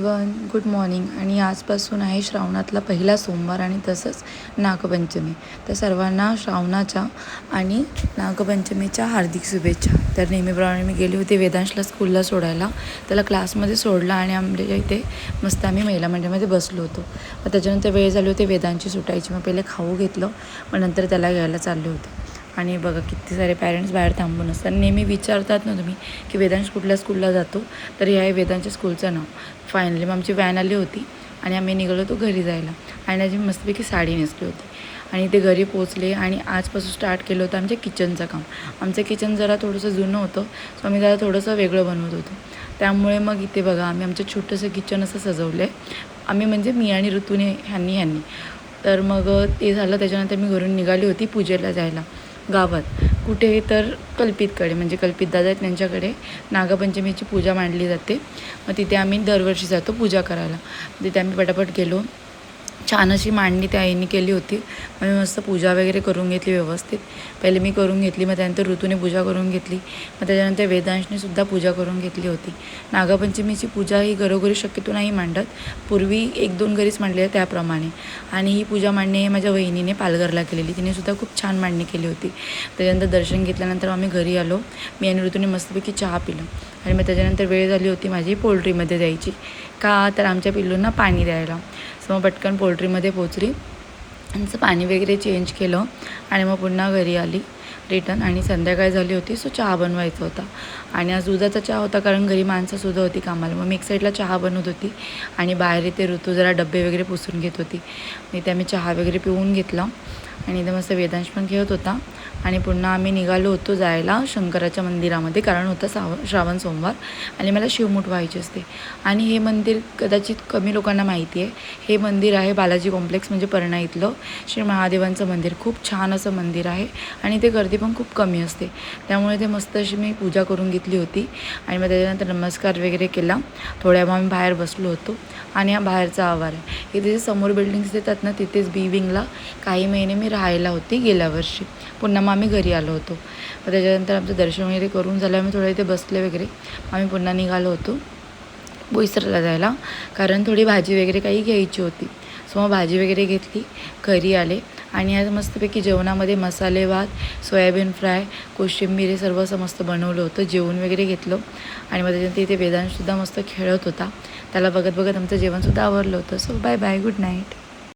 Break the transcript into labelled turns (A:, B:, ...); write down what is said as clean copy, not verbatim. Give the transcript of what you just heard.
A: Everyone, good morning. आणि आजपासून आहे श्रावणातला पहिला सोमवार आणि तसंच नागपंचमी. तर सर्वांना श्रावणाच्या आणि नागपंचमीच्या हार्दिक शुभेच्छा. तर नेहमीप्रमाणे मी गेली होती वेदांशला स्कूलला सोडायला. त्याला क्लासमध्ये सोडला आणि आमच्या इथे मस्त आम्ही महिला मंडळामध्ये बसलो होतो. मग त्याच्यानंतर वेळ झाली होती वेदांची सुटायची. मग पहिले खाऊ घेतलं, मग नंतर त्याला घ्यायला चालले होते. आणि बघा किती सारे पॅरेंट्स बाहेर थांबून असतात. नेहमी विचारतात ना तुम्ही की वेदांश कुठल्या स्कूलला जातो, तर हे आहे वेदांच्या स्कूलचं नाव. फायनली मग आमची व्हॅन आली होती आणि आम्ही निघालो होतो घरी जायला. आणि आजी मस्तपैकी साडी नेसली होती आणि ते घरी पोचले. आणि आजपासून स्टार्ट केलं होतं आमच्या किचनचं काम. आमचं किचन जरा थोडंसं जुनं होतं, सो आम्ही जरा थोडंसं वेगळं बनवत होतो. त्यामुळे मग इथे बघा आम्ही आमचं छोटंसं किचन असं सजवलं आहे. आम्ही म्हणजे मी आणि ऋतूने ह्यांनी. तर मग ते झालं. त्याच्यानंतर मी घरून निघाली होती पूजेला जायला गावात. कुठे तर कल्पितकडे, म्हणजे कल्पित दादा आहेत त्यांच्याकडे नागपंचमीची पूजा मांडली जाते. मग तिथे आम्ही दरवर्षी जातो पूजा करायला. तिथे आम्ही पटापट गेलो. छान अशी मांडणी त्या आईने केली होती. मग मी मस्त पूजा वगैरे करून घेतली व्यवस्थित. पहिले मी करून घेतली, मग त्यानंतर ऋतूने पूजा करून घेतली, मग त्याच्यानंतर वेदांशनेसुद्धा पूजा करून घेतली होती. नागपंचमीची पूजा ही घरोघरी शक्यतो नाही मांडत, पूर्वी 1-2 घरीच मांडली आहे त्याप्रमाणे. आणि ही पूजा मांडणी हे माझ्या वहिनीने पालघरला केलेली. तिनेसुद्धा खूप छान मांडणी केली होती. त्याच्यानंतर दर्शन घेतल्यानंतर आम्ही घरी आलो. मी आणि ऋतूने मस्तपैकी चहा पिलं. आणि मग त्याच्यानंतर वेळ झाली होती माझी पोल्ट्रीमध्ये जायची. का तर आमच्या पिल्लूंना पाणी द्यायला. सो मग पटकन पोल्ट्रीमध्ये पोचली, त्यांचं पाणी वगैरे चेंज केलं आणि मग पुन्हा घरी आली रिटर्न. आणि संध्याकाळ झाली होती, सो चहा बनवायचा होता. आणि आज दुधाचा चहा होता कारण घरी माणसंसुद्धा होती कामाला. मग मी एक साईडला चहा बनवत होती आणि बाहेर इथे ऋतू जरा डबे वगैरे पुसून घेत होती. मी ते आम्ही चहा वगैरे पिऊन घेतला आणि इथं मस्त वेदांश पण खेळत होता. आणि पुन्हा आम्ही निघालो होतो जायला शंकराच्या मंदिरामध्ये, कारण होता श्रावण सोमवार आणि मला शिवमूठ व्हायची असते. आणि हे मंदिर कदाचित कमी लोकांना माहिती आहे. हे मंदिर आहे बालाजी कॉम्प्लेक्स, म्हणजे परणा इथलं श्री महादेवांचं मंदिर. खूप छान असं मंदिर आहे आणि ते गर्दी पण खूप कमी असते. त्यामुळे ते मस्त अशी मी पूजा करून घेतली होती. आणि मग त्याच्यानंतर नमस्कार वगैरे केला. थोड्या वेळ आम्ही बाहेर बसलो होतो. आणि हा बाहेरचा आवार आहे. इथे जे समोर बिल्डिंग्स देतात ना, तिथेच बी विंगला काही महिने मी राहायला होती गेल्या वर्षी. पुन्हा मग आम्ही घरी आलो होतो. मग त्याच्यानंतर आमचं दर्शन वगैरे करून झालं. आम्ही थोडं इथे बसले वगैरे. आम्ही पुन्हा निघालो होतो बोईसरला जायला, कारण थोडी भाजी वगैरे काही घ्यायची होती. सो मग भाजी वगैरे घेतली, घरी आले. आणि आज मस्तपैकी जेवणामध्ये मसाले भात, सोयाबीन फ्राय, कोशिंबीर हे सर्व असं मस्त बनवलं होतं. जेवण वगैरे घेतलं. आणि मग त्याच्यानंतर इथे वेदांशसुद्धा मस्त खेळत होता. त्याला बघत बघत आमचं जेवणसुद्धा आवरलं होतं. So bye bye, good night.